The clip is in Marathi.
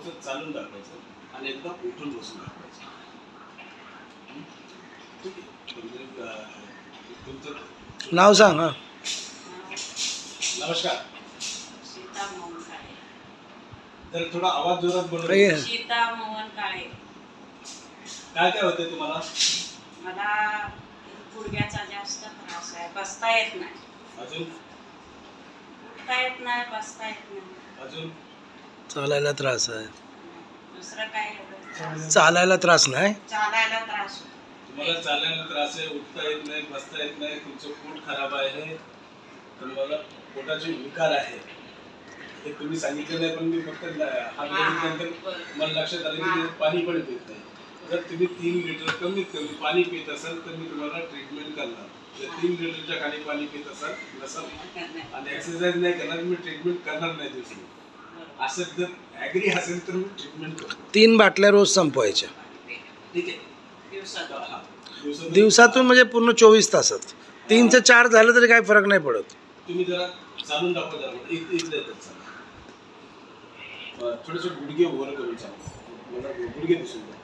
थोडंसं चालून दाखवायचं आणि एकदा उठून बसून दाखवायचं. ठीक आहे. तुमचं नाव सांग. हां, नमस्कार. सीता मोहन काळे. तर थोडा आवाज जोरात बोलू. काही आहे? सीता मोहन काळे. काय काय होते तुम्हाला? मला गुडघ्याचा जास्त त्रास आहे. बसता येत नाही. अजून उठता येत नाही, बसता येत नाही. अजून चालायला त्रास आहे. दुसरं काय एवढं त्रास? चालायला त्रास नाही. चालायला त्रास होतो. तुम्हाला चालायला त्रास आहे, उठता येत नाही, बसता येत नाही, तुमचं पोट खराब आहे, तुम्हाला पोटाचे विकार आहे. हे तुम्ही सांगितलं नाही, पण मी फक्त हा बघितल्यानंतर मला लक्षात आलं की पाणी पण पित नाही. जर तुम्ही 3 लिटर कमीत कमी पाणी पित असाल तर मी तुम्हाला ट्रीटमेंट करणार. जर 3 लिटरच्या खाली पाणी पित नसाल आणि एक्सरसाइज नाही करणार, मी ट्रीटमेंट करणार नाही दुसरी. असं जर ॲग्री असेल तर मी ट्रीटमेंट करतो. 3 बाटल्या रोज संपवायच्या. ठीक आहे. दिवसात दिवसातून म्हणजे पूर्ण 24 तासात. 3 ते 4 झालं तरी काही फरक नाही पडत. तुम्ही जरा चालून दाखवा. जरा इथलं येतात चालू. थोडेसे गुडघे वर करून चालू. मला गुडघे दिसून द्या.